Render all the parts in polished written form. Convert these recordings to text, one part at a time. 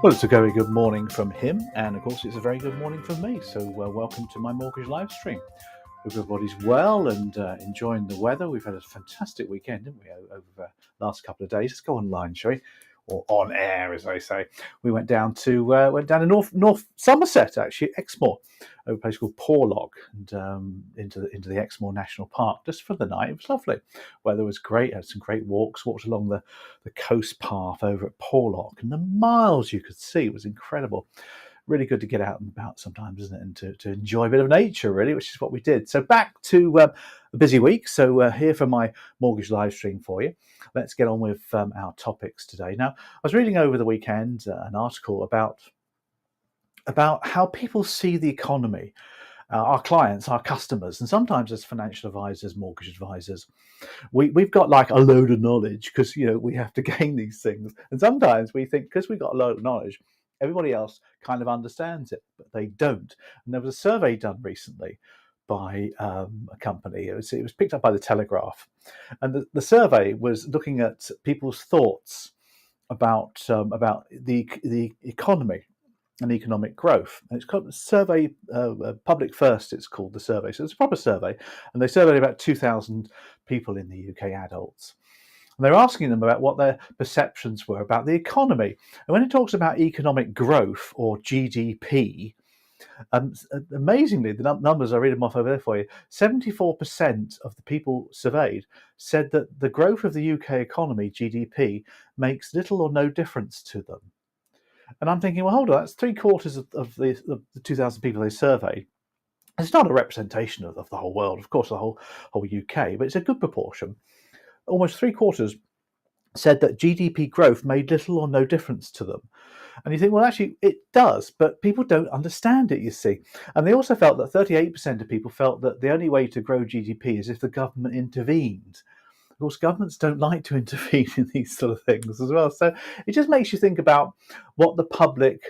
Well, it's a very good morning from him, and of course, it's a very good morning from me. So, welcome to my mortgage live stream. Hope everybody's well and enjoying the weather. We've had a fantastic weekend, didn't we, over the last couple of days? Let's go online, shall we? Or on air, as they say. We went down to North Somerset, actually, Exmoor, over a place called Porlock, and into the Exmoor National Park just for the night. It was lovely. Weather was great. Had some great walks. Walked along the coast path over at Porlock, and the miles you could see. It was incredible. Really good to get out and about sometimes, isn't it? And to enjoy a bit of nature, really, which is what we did. So back to a busy week. So here for my mortgage live stream for you. Let's get on with our topics today. Now, I was reading over the weekend an article about how people see the economy, our clients, our customers, and sometimes as financial advisors, mortgage advisors, we've got like a load of knowledge because we have to gain these things, and sometimes we think because we've got a load of knowledge, everybody else kind of understands it, but they don't. And there was a survey done recently by a company. It was picked up by the Telegraph, and the survey was looking at people's thoughts about the economy and economic growth. And it's called survey public first. It's called the survey, so it's a proper survey, and they surveyed about 2,000 people in the UK, adults. And they're asking them about what their perceptions were about the economy. And when it talks about economic growth or GDP, amazingly, the numbers, I read them off over there for you, 74% of the people surveyed said that the growth of the UK economy, GDP, makes little or no difference to them. And I'm thinking, well, hold on, that's 3/4 of the 2,000 people they surveyed. It's not a representation of the whole world, of course, the whole UK, but it's a good proportion. Almost 3/4 said that GDP growth made little or no difference to them. And you think, well, actually, it does, but people don't understand it, you see. And they also felt that 38% of people felt that the only way to grow GDP is if the government intervened. Of course, governments don't like to intervene in these sort of things as well. So it just makes you think about what the public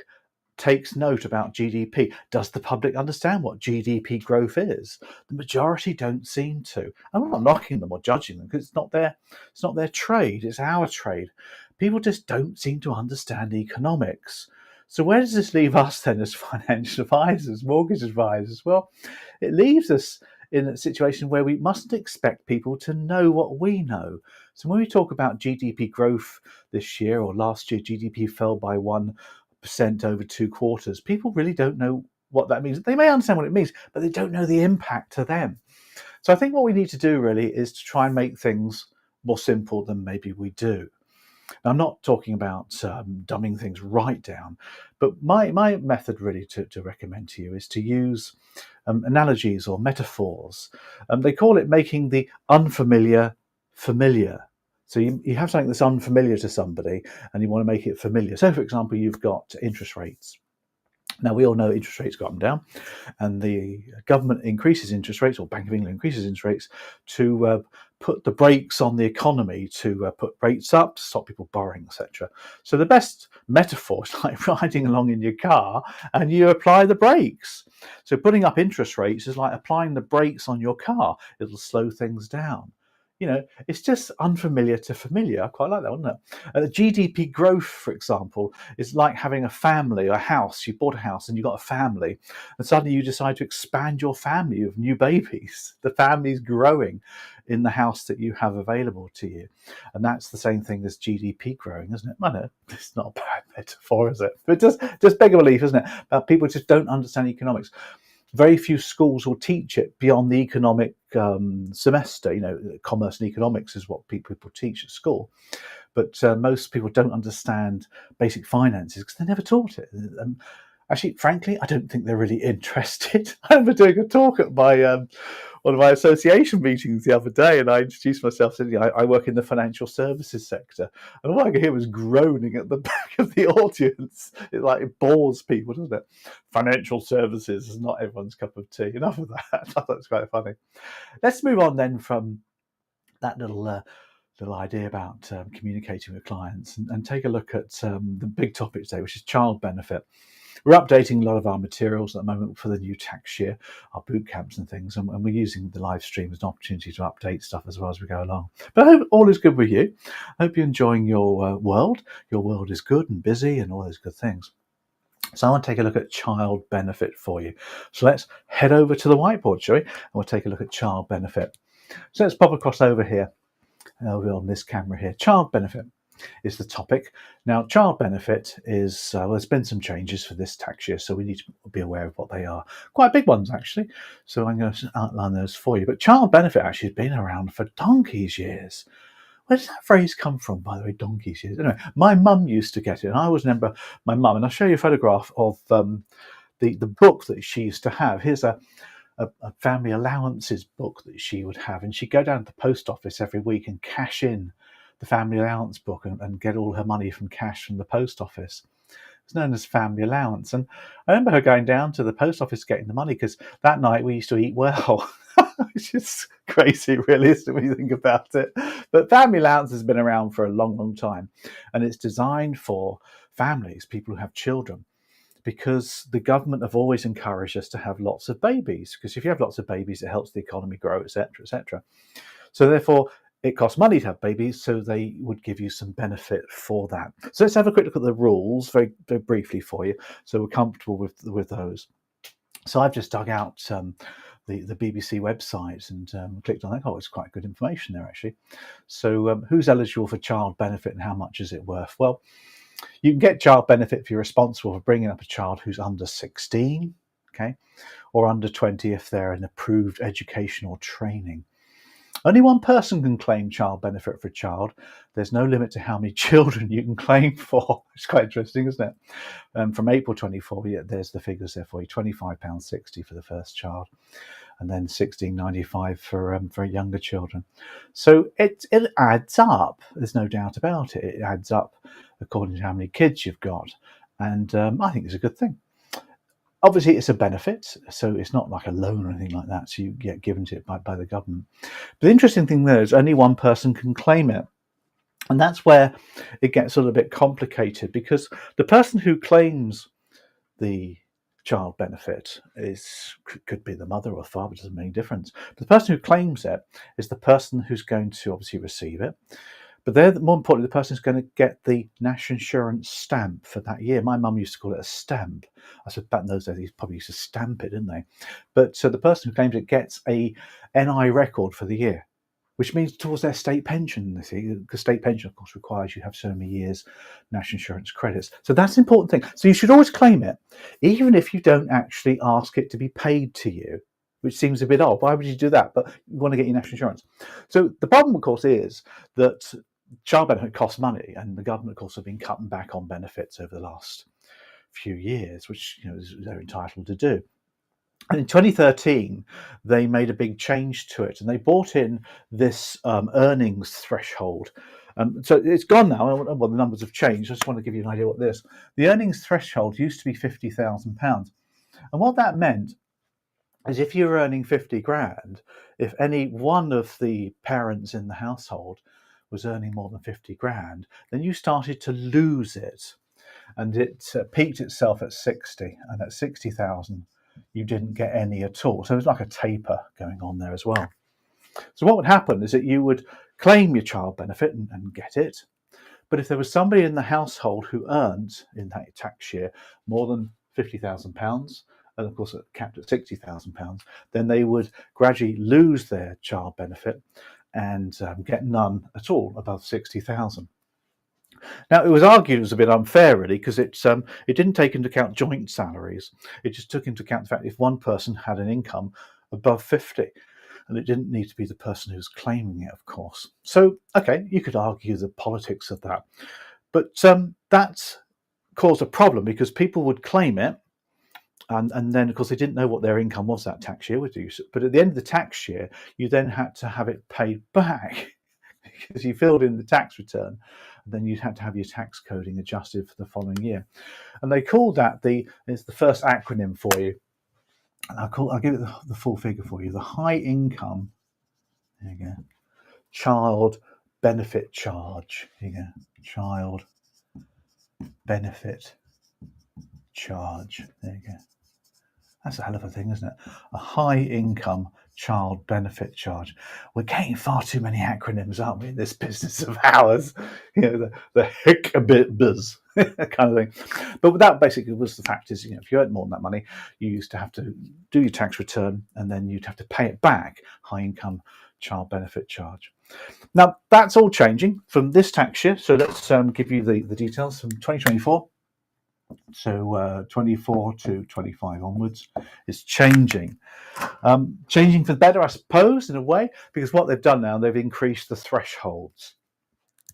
takes note about GDP. Does the public understand what GDP growth is? The majority don't seem to. I'm not knocking them or judging them because it's not their trade, it's our trade. People just don't seem to understand economics. So where does this leave us then as financial advisors, mortgage advisors? Well, it leaves us in a situation where we mustn't expect people to know what we know. So when we talk about GDP growth this year or last year, GDP fell by 1% over 2 quarters. People really don't know what that means. They may understand what it means, but they don't know the impact to them. So I think what we need to do really is to try and make things more simple than maybe we do. Now, I'm not talking about dumbing things right down, but my method really to recommend to you is to use analogies or metaphors. They call it making the unfamiliar familiar. So you have something that's unfamiliar to somebody and you want to make it familiar. So, for example, you've got interest rates. Now, we all know interest rates go up and down, and the government increases interest rates, or Bank of England increases interest rates to put the brakes on the economy, to put rates up, to stop people borrowing, etc. So the best metaphor is like riding along in your car and you apply the brakes. So putting up interest rates is like applying the brakes on your car. It'll slow things down. It's just unfamiliar to familiar. I quite like that, wouldn't it? GDP growth, for example, is like having a family, a house. You bought a house and you got a family, and suddenly you decide to expand your family with new babies. The family's growing in the house that you have available to you. And that's the same thing as GDP growing, isn't it? I know, it's not a bad metaphor, is it? But just beg a belief, isn't it? People just don't understand economics. Very few schools will teach it beyond the economic semester. Commerce and economics is what people teach at school. But most people don't understand basic finances because they never taught it. Actually, frankly, I don't think they're really interested. I remember doing a talk at my one of my association meetings the other day, and I introduced myself, saying I work in the financial services sector, and all I could hear was groaning at the back of the audience. It bores people, doesn't it? Financial services is not everyone's cup of tea. Enough of that. I thought that's quite funny. Let's move on then from that little idea about communicating with clients and take a look at the big topic today, which is child benefit. We're updating a lot of our materials at the moment for the new tax year, our boot camps and things, and we're using the live stream as an opportunity to update stuff as well as we go along. But I hope all is good with you. I hope you're enjoying your world. Your world is good and busy and all those good things. So I want to take a look at child benefit for you. So let's head over to the whiteboard, shall we? And we'll take a look at child benefit. So let's pop across over here, over on this camera here. Child benefit is the topic. Now, child benefit is, well, there's been some changes for this tax year, so we need to be aware of what they are. Quite big ones, actually. So I'm going to outline those for you. But child benefit actually has been around for donkey's years. Where does that phrase come from, by the way, donkey's years? Anyway, my mum used to get it, and I always remember my mum, and I'll show you a photograph of the book that she used to have. Here's a family allowances book that she would have, and she'd go down to the post office every week and cash in the family allowance book and get all her money from cash from the post office. It's known as family allowance. And I remember her going down to the post office getting the money, because that night we used to eat well. Which is crazy, really, isn't it, when you think about it? But family allowance has been around for a long, long time, and it's designed for families, people who have children, because the government have always encouraged us to have lots of babies, because if you have lots of babies, it helps the economy grow, etc., etc. So therefore, it costs money to have babies, so they would give you some benefit for that. So let's have a quick look at the rules very, very briefly for you, so we're comfortable with those. So I've just dug out the BBC website and clicked on that. Oh, it's quite good information there, actually. So who's eligible for child benefit and how much is it worth? Well, you can get child benefit if you're responsible for bringing up a child who's under 16, okay, or under 20 if they're in approved education or training. Only one person can claim child benefit for a child. There's no limit to how many children you can claim for. It's quite interesting, isn't it? From April 24, yeah, there's the figures there for you. £25.60 for the first child, and then £16.95 for younger children. So it adds up. There's no doubt about it. It adds up according to how many kids you've got, and I think it's a good thing. Obviously, it's a benefit, so it's not like a loan or anything like that, so you get given to it by the government. But the interesting thing there is only one person can claim it. And that's where it gets a little bit complicated, because the person who claims the child benefit could be the mother or father, doesn't make any difference. But the person who claims it is the person who's going to obviously receive it. But they're more importantly the person who's going to get the national insurance stamp for that year. My mum used to call it a stamp. I said back in those days, they probably used to stamp it, didn't they? But so the person who claims it gets a NI record for the year, which means towards their state pension, you see, because state pension, of course, requires you have so many years national insurance credits. So that's an important thing. So you should always claim it, even if you don't actually ask it to be paid to you, which seems a bit odd. Why would you do that? But you want to get your national insurance. So the problem, of course, is that child benefit costs money, and the government, of course, have been cutting back on benefits over the last few years, which they're entitled to do. And in 2013, they made a big change to it, and they brought in this earnings threshold. So it's gone now. Well, the numbers have changed. I just want to give you an idea what this. The earnings threshold used to be £50,000, and what that meant is if you were earning 50 grand, if any one of the parents in the household was earning more than 50 grand, then you started to lose it, and it peaked itself at 60, and at 60,000 you didn't get any at all. So it was like a taper going on there as well. So what would happen is that you would claim your child benefit and get it, but if there was somebody in the household who earned in that tax year more than £50,000, and of course capped at £60,000, then they would gradually lose their child benefit and get none at all above 60,000. Now, it was argued it was a bit unfair, really, because it didn't take into account joint salaries. It just took into account the fact if one person had an income above 50, and it didn't need to be the person who's claiming it, of course. So, okay, you could argue the politics of that, but that caused a problem because people would claim it, and then, of course, they didn't know what their income was that tax year. But at the end of the tax year, you then had to have it paid back because you filled in the tax return, and then you'd have to have your tax coding adjusted for the following year. And they called that it's the first acronym for you. And I'll give it the full figure for you. The high income, there you go, child benefit charge. Here you go, child benefit charge. There you go. That's a hell of a thing, isn't it? A high income child benefit charge. We're getting far too many acronyms, aren't we, in this business of ours? The hick a bit biz kind of thing. But that basically was the fact is, if you earned more than that money, you used to have to do your tax return and then you'd have to pay it back, high income child benefit charge. Now, that's all changing from this tax year. So let's give you the details from 2024. So 24 to 25 onwards is changing. Changing for the better, I suppose, in a way, because what they've done now, they've increased the thresholds.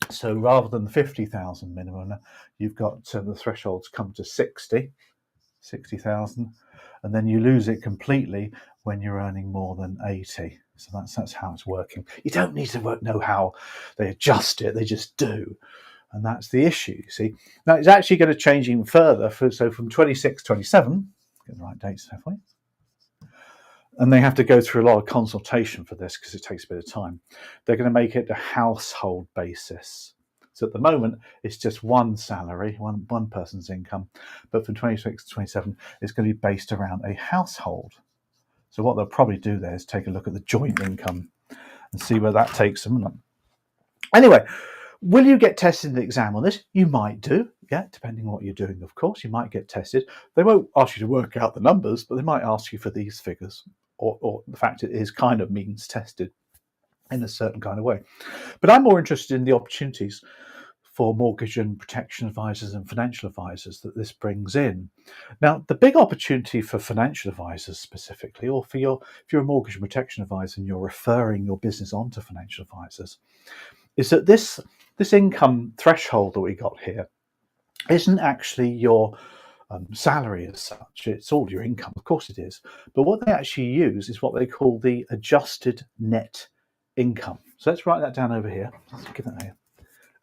So rather than the 50,000 minimum, you've got the thresholds come to 60,000, and then you lose it completely when you're earning more than 80. So that's how it's working. You don't need to know how they adjust it; they just do. And that's the issue, you see. Now, it's actually going to change even further. So from 26, 27, get the right dates there for you. And they have to go through a lot of consultation for this because it takes a bit of time. They're going to make it a household basis. So at the moment, it's just one salary, one person's income. But from 26 to 27, it's going to be based around a household. So what they'll probably do there is take a look at the joint income and see where that takes them. Anyway, will you get tested in the exam on this? You might do, yeah, depending on what you're doing, of course. You might get tested. They won't ask you to work out the numbers, but they might ask you for these figures, or the fact it is kind of means tested in a certain kind of way. But I'm more interested in the opportunities for mortgage and protection advisors and financial advisors that this brings in. Now, the big opportunity for financial advisors specifically, or if you're a mortgage and protection advisor and you're referring your business onto financial advisors, is that this income threshold that we got here isn't actually your salary as such. It's all your income, of course it is. But what they actually use is what they call the adjusted net income. So let's write that down over here. Let's give that here.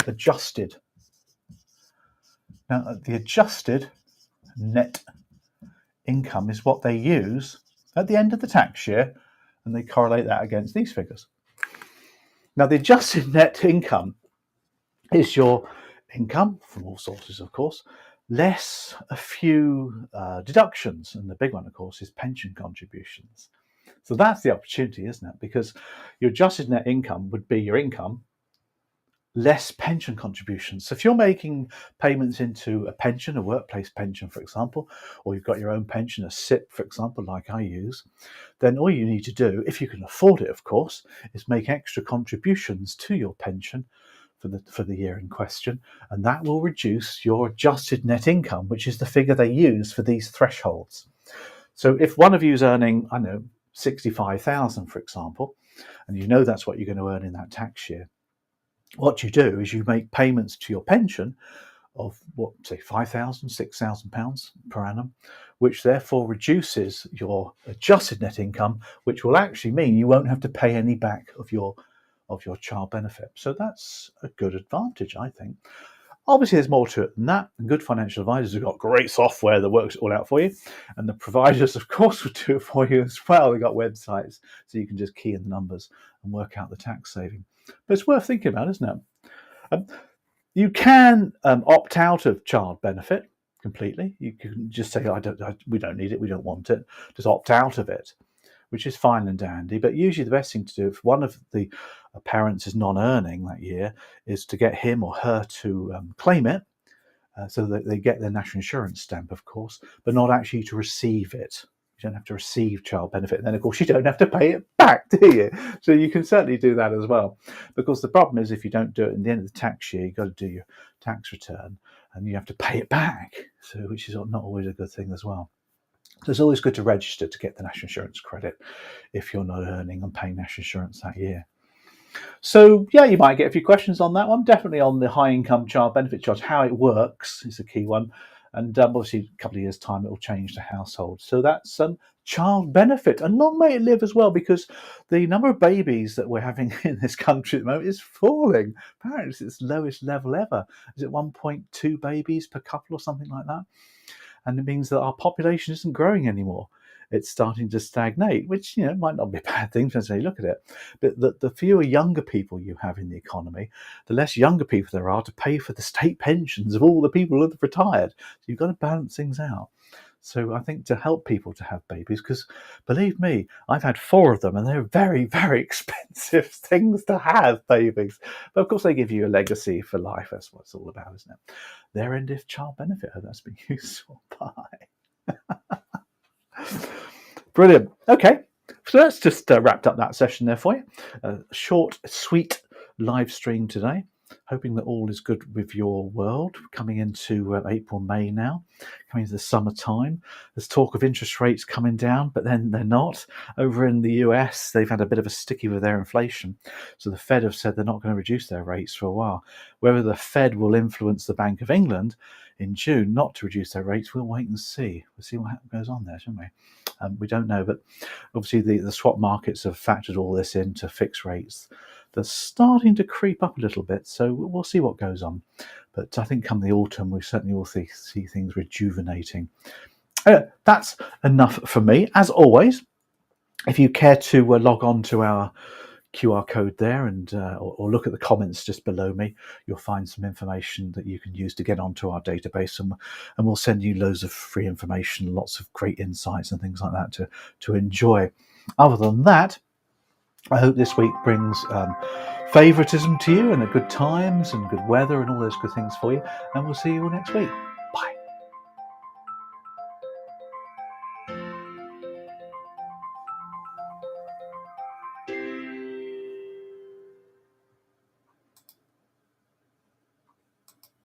Adjusted. Now, the adjusted net income is what they use at the end of the tax year, and they correlate that against these figures. Now, the adjusted net income is your income from all sources, of course, less a few deductions. And the big one, of course, is pension contributions. So that's the opportunity, isn't it? Because your adjusted net income would be your income less pension contributions. So if you're making payments into a pension, a workplace pension, for example, or you've got your own pension, a SIP, for example, like I use, then all you need to do, if you can afford it, of course, is make extra contributions to your pension for the year in question, and that will reduce your adjusted net income, which is the figure they use for these thresholds. So if one of you is earning, 65,000, for example, and you know that's what you're going to earn in that tax year, what you do is you make payments to your pension of say £5,000, £6,000 per annum, which therefore reduces your adjusted net income, which will actually mean you won't have to pay any back of your child benefit. So that's a good advantage, I think. Obviously, there's more to it than that. And good financial advisors have got great software that works it all out for you. And the providers, of course, will do it for you as well. They've got websites, so you can just key in the numbers and work out the tax saving. But it's worth thinking about, isn't it? You can opt out of child benefit completely. You can just say, we don't need it, we don't want it. Just opt out of it, which is fine and dandy. But usually the best thing to do if one of the parents is non-earning that year is to get him or her to claim it so that they get their national insurance stamp, of course, but not actually to receive it. You don't have to receive child benefit. And then, of course, you don't have to pay it back, do you? So you can certainly do that as well. Because the problem is if you don't do it at the end of the tax year, you've got to do your tax return and you have to pay it back, so which is not always a good thing as well. So it's always good to register to get the national insurance credit if you're not earning and paying national insurance that year. So, yeah, you might get a few questions on that one. Definitely on the high income child benefit charge. How it works is a key one. And obviously, a couple of years' time, it will change to household. So that's child benefit. And long may it live as well, because the number of babies that we're having in this country at the moment is falling. Apparently, it's its lowest level ever. Is it 1.2 babies per couple or something like that? And it means that our population isn't growing anymore. it's starting to stagnate, which might not be a bad thing depends how you look at it. But the fewer younger people you have in the economy, the less younger people there are to pay for the state pensions of all the people that have retired. So you've got to balance things out. So I think to help people to have babies, because believe me, I've had 4 of them and they're very, very expensive things to have, babies. But of course they give you a legacy for life. That's what it's all about, isn't it? Their end of child benefit. I hope that's been useful. Bye. Brilliant. Okay. So that's just wrapped up that session there for you. A short, sweet live stream today. Hoping that all is good with your world. Coming into April, May now, coming into the summertime. There's talk of interest rates coming down, but then they're not. Over in the US, they've had a bit of a sticky with their inflation. So the Fed have said they're not going to reduce their rates for a while. Whether the Fed will influence the Bank of England in June not to reduce their rates, we'll wait and see. We'll see what goes on there, shouldn't we? We don't know, but obviously the swap markets have factored all this into fixed rates. They're starting to creep up a little bit, so we'll see what goes on. But I think come the autumn, we certainly will see things rejuvenating. That's enough for me. As always, if you care to log on to our QR code there and or look at the comments just below me, you'll find some information that you can use to get onto our database, and we'll send you loads of free information, lots of great insights and things like that to enjoy. Other than that, I hope this week brings favoritism to you and good times and good weather and all those good things for you, and we'll see you all next week.